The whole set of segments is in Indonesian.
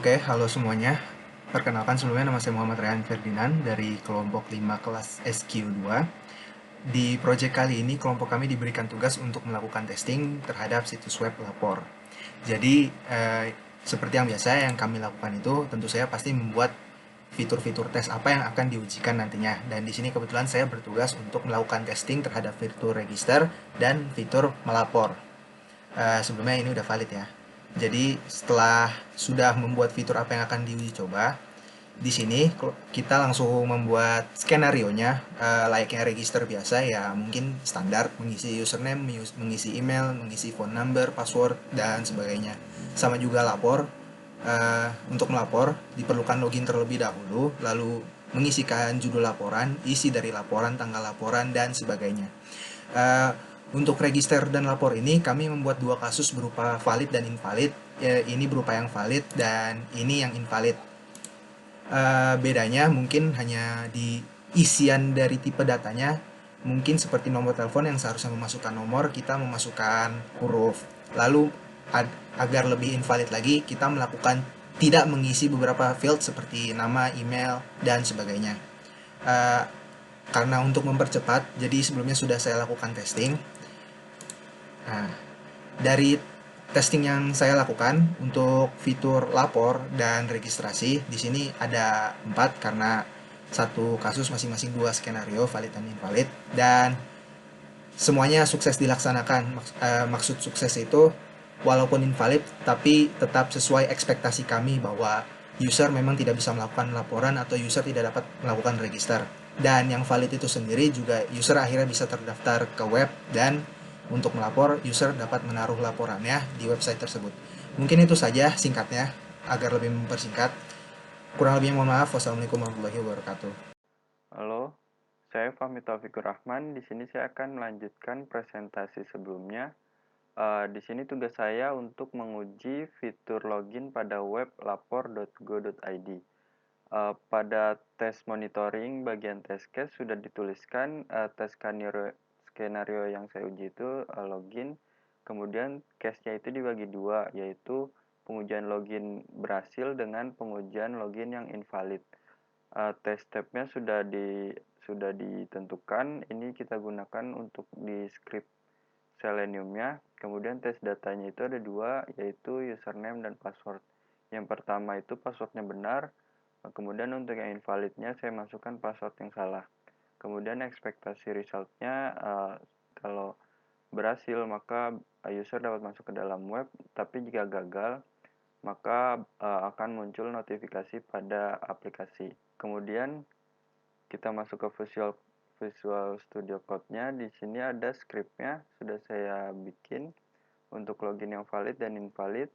Oke, halo semuanya. Perkenalkan sebelumnya nama saya Muhammad Rehan Ferdinand dari kelompok 5 kelas SQ2. Di proyek kali ini kelompok kami diberikan tugas untuk melakukan testing terhadap situs web lapor. Jadi, seperti yang biasa yang kami lakukan itu tentu saya pasti membuat fitur-fitur tes apa yang akan diujikan nantinya. Dan di sini kebetulan saya bertugas untuk melakukan testing terhadap fitur register dan fitur melapor. Sebelumnya ini udah valid ya. Jadi setelah sudah membuat fitur apa yang akan diuji coba, di sini kita langsung membuat skenario-nya layaknya register biasa ya, mungkin standar mengisi username, mengisi email, mengisi phone number, password dan sebagainya. Sama juga lapor. Untuk melapor diperlukan login terlebih dahulu, lalu mengisikan judul laporan, isi dari laporan, tanggal laporan dan sebagainya. Eh, untuk register dan lapor ini kami membuat dua kasus berupa valid dan invalid. Ini berupa yang valid dan ini yang invalid. Bedanya mungkin hanya di isian dari tipe datanya. Mungkin seperti nomor telepon yang seharusnya memasukkan nomor, kita memasukkan huruf. Lalu agar lebih invalid lagi, kita melakukan tidak mengisi beberapa field seperti nama, email, dan sebagainya. Eh, karena untuk mempercepat, jadi sebelumnya sudah saya lakukan testing. Nah, dari testing yang saya lakukan untuk fitur lapor dan registrasi, di sini ada 4 karena satu kasus masing-masing dua skenario, valid dan invalid, dan semuanya sukses dilaksanakan. Maksud sukses itu walaupun invalid tapi tetap sesuai ekspektasi kami bahwa user memang tidak bisa melakukan laporan atau user tidak dapat melakukan register. Dan yang valid itu sendiri juga user akhirnya bisa terdaftar ke web, dan untuk melapor user dapat menaruh laporannya di website tersebut. Mungkin itu saja singkatnya agar lebih mempersingkat. Kurang lebihnya mohon maaf. Wassalamualaikum warahmatullahi wabarakatuh. Halo, saya Fahmi Taufikur Rahman. Di sini saya akan melanjutkan presentasi sebelumnya. Di sini tugas saya untuk menguji fitur login pada web lapor.go.id. Pada tes monitoring bagian test case sudah dituliskan tes skenario yang saya uji itu login. Kemudian case-nya itu dibagi dua, yaitu pengujian login berhasil dengan pengujian login yang invalid. Test step-nya sudah ditentukan. Ini kita gunakan untuk di script Selenium-nya. Kemudian tes datanya itu ada dua, yaitu username dan password. Yang pertama itu passwordnya benar. Kemudian untuk yang invalidnya saya masukkan password yang salah. Kemudian ekspektasi resultnya kalau berhasil maka user dapat masuk ke dalam web. Tapi jika gagal maka akan muncul notifikasi pada aplikasi. Kemudian kita masuk ke Visual Studio Code-nya. Di sini ada script-nya sudah saya bikin untuk login yang valid dan invalid.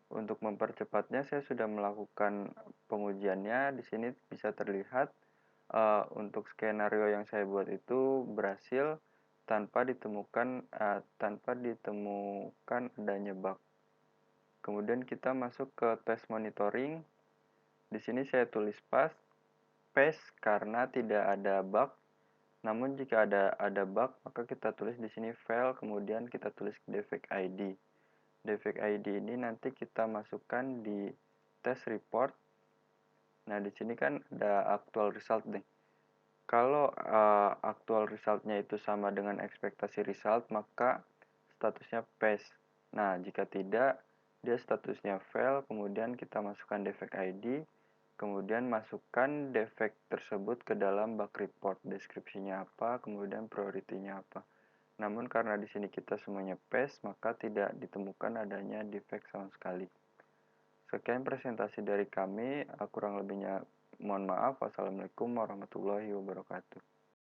Untuk mempercepatnya saya sudah melakukan pengujiannya. Di sini bisa terlihat untuk skenario yang saya buat itu berhasil tanpa ditemukan adanya bug. Kemudian kita masuk ke tes monitoring. Di sini saya tulis paste karena tidak ada bug. Namun jika ada bug, maka kita tulis di sini file, kemudian kita tulis defect ID. Defect ID ini nanti kita masukkan di test report. Nah, di sini kan ada actual result nih. Kalau actual resultnya itu sama dengan ekspektasi result, maka statusnya paste. Nah, jika tidak, dia statusnya fail, kemudian kita masukkan defect ID, kemudian masukkan defect tersebut ke dalam bug report, deskripsinya apa, kemudian priority-nya apa. Namun karena di sini kita semuanya paste, maka tidak ditemukan adanya defect sama sekali. Sekian presentasi dari kami, kurang lebihnya mohon maaf. Wassalamualaikum warahmatullahi wabarakatuh.